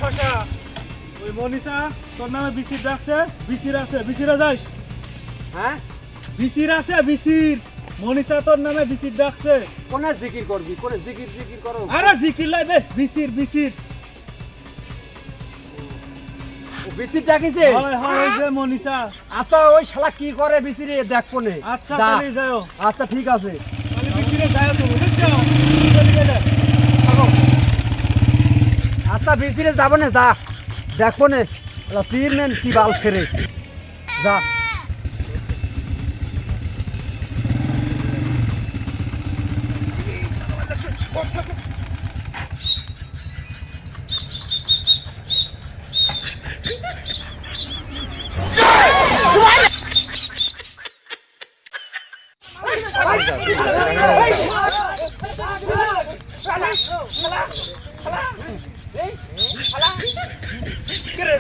ঠসা ওই মনিষা তোর নামে বিসির ডাকছে, বিসির আছে, বিসিরা যাইস। হ্যাঁ বিসির আছে, বিসির মনিষা তোর নামে বিসির ডাকছে। কোনে জিকির করবি, কোনে জিকির জিকির করো। আরে জিকির লাইবে বিসির বিসির। বিসির ডাকিছে? হয় হয় ওই যে মনিষা। আচ্ছা ওই শালা কি করে বিসিরে দেখ কোনে। আচ্ছা যা। তাহলে যাও। আচ্ছা ঠিক আছে। তাহলে বিসিরে যাও তো বুঝছো? চলে গেলে। থাকো। আচ্ছা বিসিরে যাব না, যা দেখবো নে তীর নেন কি বাল ছেড়ে যা।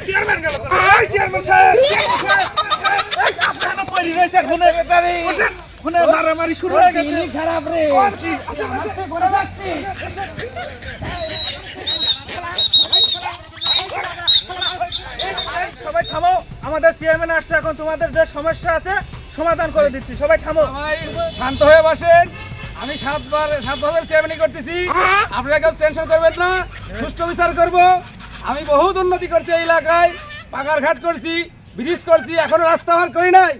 চেয়ারম্যান গেল। এই চেয়ারম্যান সাহেব, এই আপনারা পরি রয়েছে ফোনে ব্যাটারি। ফোনে মারামারি শুরু হয়ে গেছে। খারাপ রে কি? সবাই থামো, আমাদের চেয়ারম্যান আসছে, এখন তোমাদের যে সমস্যা আছে সমাধান করে দিচ্ছি। সবাই থামো। শান্ত হয়ে বসেন। আমি 7 বছর চেয়ারম্যানি করতেছি, আপনারা কেউ টেনশন করবেন না, সুষ্ঠু বিচার করব। আমি বহুত উন্নতি করছি এই এলাকায়, পাকার ঘাট করছি, ব্রিজ করছি, এখনো রাস্তা আমার করি নাই।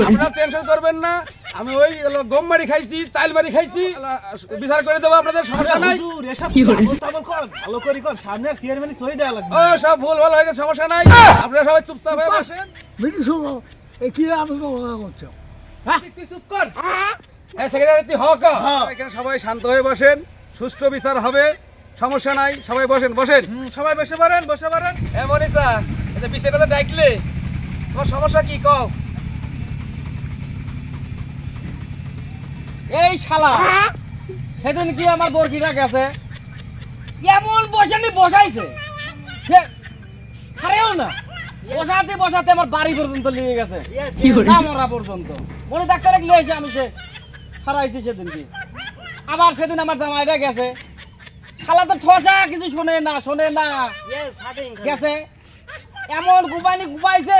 আপনারা টেনশন করবেন না, আমি ওই গম মারি খাইছি, চাইল মারি খাইছি, বিচার করে দেবো, আপনাদের সমস্যা নাই। হুজুর, এসব তাবল কর, ভালো করি কর, সামনে চেয়ারম্যানই সই দেওয়া লাগবে। ও সব ভুল ভালো হয়ে গেছে, সমস্যা নাই। আপনারা সবাই চুপচাপ হয়ে বসেন। তুই চুপ কর। সেক্রেটারি তুই হক। হ্যাঁ। এখানে সবাই শান্ত হয়ে বসেন, সুষ্ঠু বিচার হবে, সমস্যা নাই, সবাই বসেন বসেন। সবাই বসে পড়েন, বসে পড়েন। মনিষা, এটা বিষয়টা তো ডাকলে, তোমার সমস্যা কি কও? এই শালা সেদিন কি আমার বরকিটা গেছে এমন বসানি বসাইছে সে ছাড়েও না, বসাতে বসাতে আমার বাড়ি পর্যন্ত নিয়ে গেছে, না মরা পর্যন্ত। মনে ডাক্তারে গিয়ে এসে আমি সে ছাড়াইছি সেদিন কি। আবার সেদিন আমার জামাইটা গেছে, শালা তো ঠসা কিছু শোনে না, শোনে না, গেছে এমন গুবাইনি গুবাইছে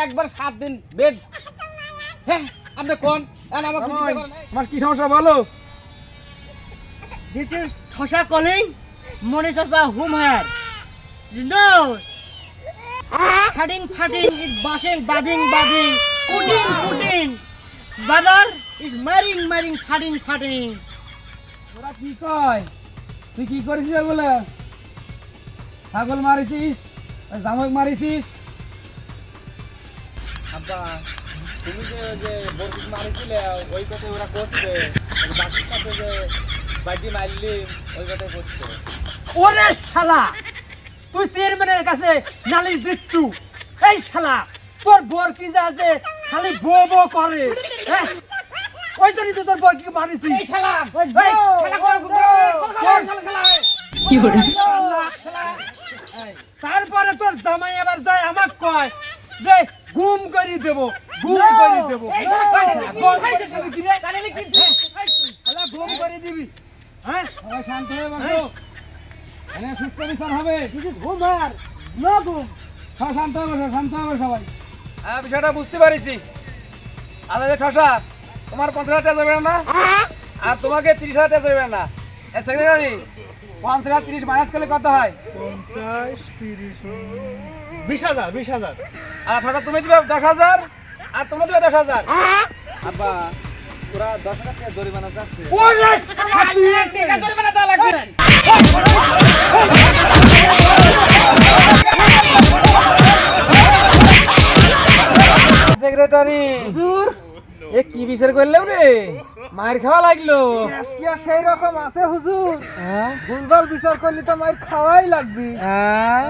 একবার 7 দিন বেড। হ্যাঁ আপনি কোন আমার কি সমস্যা বলো? This is Thosha calling. Monisha whom here? You know, cutting, it's bashing, budding, putting. Brother is marrying, cutting. তোরা কি কয়? তুই কি করেছিস বলে? ছাগল মারিছিস, জামক মারিছিস? আব্বা তুমি যে বরকুট মারিছিলে ওই কথাই ওরা করছে, বাকির সাথে যে বাইটি মারলি ওই কথাই করছে। ওরে শালা তুই চেয়ারম্যানের কাছে নালিশ দিচ্ছু। এই শালা তোর বর কি যে আছে খালি বো বো করে, হ্যাঁ ওই জন্যই তো তোর বর কি মারিছি। এই শালা কি করে তারপরে তোর জামাই আবার যায় আমাক কয় যে গুম করে দেব, গুম করে দেব। গুম করে দিবি, হ্যাঁ সবাই শান্ত হয়ে বসো, এখানে সুষ্ঠু বিচার হবে। Homer, no boom. সবাই শান্ত হয়ে বসো, শান্ত হবে সবাই। হ্যাঁ বিষয়টা বুঝতে পারিছি। আলাদা ঠসা তোমার 50,000 টাকা দেবে না, আর তোমাকে 30,000 টাকা দেবে না। সেক্রেটারি 50,000 30 মাইনাস করলে কত হয়? 50, 30, 20,000, 20,000। আর ঠসা তুমি দিবে 10,000 আর তোমরা দিবে 10,000। আব্বা ওরা 10,000 টাকা জরিমানা চাচ্ছে। ওরে শালা টাকা জরিমানা দেওয়া লাগবে। সেক্রেটারি হুজুর এ কি বিচার করলাম রে, মার খাওয়া লাগলো। আজকে সেই রকম আছে হুজুর, হ্যাঁ ভুলভাল বিচার করলে তো মার খাওয়াই লাগবে। হ্যাঁ